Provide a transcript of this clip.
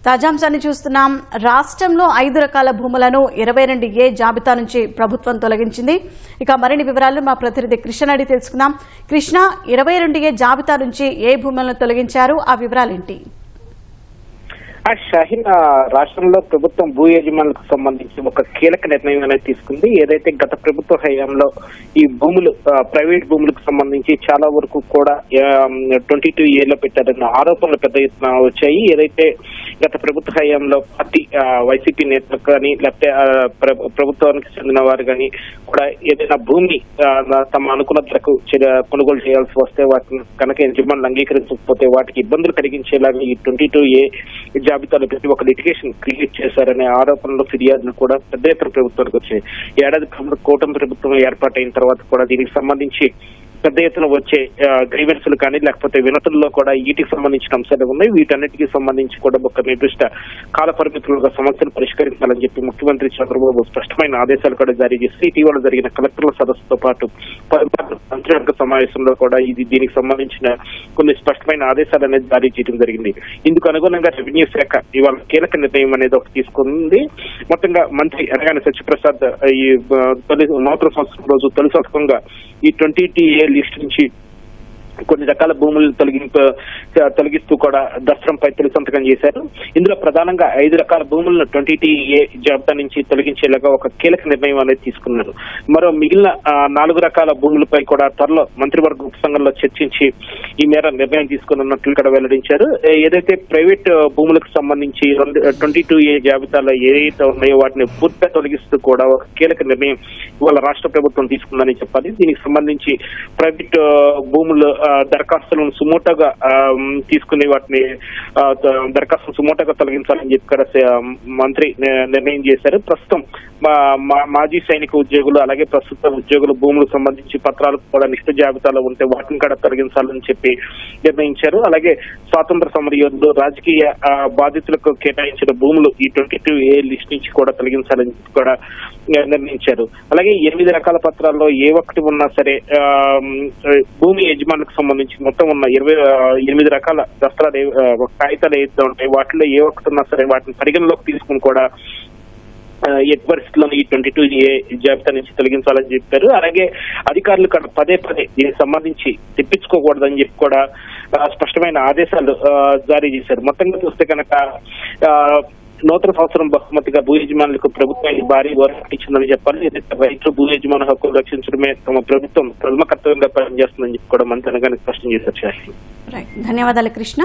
తాజాంశాన్ని చూస్తున్నాం. రాష్ట్రంలో 5 రకాల భూములను 22A జాబితా నుంచి ప్రభుత్వం తొలగించింది. ఇక మరిన్ని వివరాలు మా ప్రతినిధి కృష్ణ అడిగి తెలుసుకుందాం. కృష్ణ, 22A జాబితా నుంచి ఏ భూములను తొలగించారు, ఆ వివరాలేంటి? షాహీన్, రాష్ట్రంలో ప్రభుత్వం భూ యజమానులకు సంబంధించి ఒక కీలక నిర్ణయం అనేది తీసుకుంది. ఏదైతే గత ప్రభుత్వ హయాంలో ఈ భూములు ప్రైవేట్ భూములకు సంబంధించి చాలా వరకు కూడా 22A పెట్టారన్న ఆరోపణలు పెద్ద ఎత్తున వచ్చాయి. ఏదైతే గత ప్రభుత్వ హయాంలో పార్టీ వైసీపీ నేతలు కానీ లేకపోతే ప్రభుత్వానికి చెందిన వారు కానీ కూడా ఏదైనా భూమి తమ అనుకున్న ధరకు కొనుగోలు చేయాల్సి వస్తే వాటిని కనుక యజమానులు అంగీకరించకపోతే వాటికి ఇబ్బందులు కలిగించేలాగా ఈ 22A జాబితాలో పెట్టి ఒక లిటిగేషన్ క్రియేట్ చేశారనే ఆరోపణలు, ఫిర్యాదులు కూడా పెద్ద ఎత్తున ప్రభుత్వానికి వచ్చాయి. ఏడాది కూటమి ప్రభుత్వం ఏర్పాటైన తర్వాత కూడా దీనికి సంబంధించి పెద్ద ఎత్తున వచ్చే గ్రీవెన్స్లు కానీ లేకపోతే వినతుల్లో కూడా వీటికి సంబంధించిన అంశాలు ఉన్నాయి. వీటన్నిటికీ సంబంధించి కూడా ఒక నిర్దిష్ట కాల పరిమితులుగా సమస్యలు పరిష్కరించాలని చెప్పి ముఖ్యమంత్రి చంద్రబాబు స్పష్టమైన ఆదేశాలు కూడా జారీ చేసి ఇటీవల జరిగిన కలెక్టర్ల సదస్సుతో పాటు మంత్రివర్గ సమావేశంలో కూడా దీనికి సంబంధించిన కొన్ని స్పష్టమైన ఆదేశాలు అనేది జారీ చేయడం జరిగింది. ఇందుకు అనుగుణంగా రెవెన్యూ శాఖ ఇవాళ కీలక నిర్ణయం అనేది ఒకటి తీసుకుంది. మొత్తంగా మంత్రి అనగానే సత్యప్రసాద్ ఈ నూతన సంవత్సరం రోజు తొలి సంతకంగా ఈ 22A లిస్ట్ నుంచి కొన్ని రకాల భూములు తొలగిస్తూ కూడా దస్త్రంపై తొలి సంతకం చేశారు. ఇందులో ప్రధానంగా 5 రకాల భూములను 22A జాబితా నుంచి తొలగించేలాగా ఒక కీలక నిర్ణయం అనేది తీసుకున్నారు. మరో మిగిలిన 4 రకాల భూములపై కూడా త్వరలో మంత్రివర్గ ఉపసంఘంలో చర్చించి ఈ మేర నిర్ణయం తీసుకున్నట్లు ఇక్కడ వెల్లడించారు. ఏదైతే ప్రైవేట్ భూములకు సంబంధించి 22A జాబితాలో ఏదైతే ఉన్నాయో వాటిని పూర్తిగా తొలగిస్తూ కూడా ఒక కీలక నిర్ణయం ఇవాళ రాష్ట్ర ప్రభుత్వం తీసుకుందని చెప్పాలి. దీనికి సంబంధించి ప్రైవేట్ భూములు దరఖాస్తులను సుమోటోగా తీసుకుని వాటిని దరఖాస్తులు సుమోటోగా తొలగించాలని చెప్పి మంత్రి నిర్ణయం చేశారు. ప్రస్తుతం మాజీ సైనిక ఉద్యోగులు అలాగే ప్రస్తుత ఉద్యోగుల భూములకు సంబంధించి పత్రాలు కూడా నిష్ఠ జాబితాలో ఉంటే వాటిని కూడా తొలగించాలని చెప్పి నిర్ణయించారు. అలాగే స్వాతంత్ర సమరయోధులు, రాజకీయ బాధితులకు కేటాయించిన భూములు ఈ 22A లిస్ట్ నుంచి కూడా తొలగించాలని కూడా నిర్ణయించారు. అలాగే 8 రకాల పత్రాల్లో ఏ ఒక్కటి ఉన్నా సరే భూమి యజమానులకు సంబంధించి మొత్తం ఉన్న 28 రకాల దస్త్రాలు కాగితాలు ఏదైతే ఉంటాయి వాటిలో ఏ ఒక్కటి ఉన్నా సరే వాటిని పరిగణలోకి తీసుకుని కూడా ఎట్టి పరిస్థితుల్లోనూ ఈ 22A జాబితా నుంచి తొలగించాలని చెప్పారు. అలాగే అధికారులు పదే దీనికి సంబంధించి తెప్పించుకోకూడదని చెప్పి కూడా స్పష్టమైన ఆదేశాలు జారీ చేశారు. మొత్తంగా చూస్తే కనుక నూతన సంవత్సరం బహుమతిగా భూ యజమానులకు ప్రభుత్వానికి భారీ ఓరట్ ఇచ్చిందని చెప్పాలి. ఏదైతే రైతులు భూ యజమాన హక్కులు రక్షించడమే తమ ప్రభుత్వం ప్రథమ కర్తవ్యంగా పనిచేస్తుందని చెప్పి కూడా మంత్రి అనగానే స్పష్టం చేశారు. ధన్యవాదాలు కృష్ణ.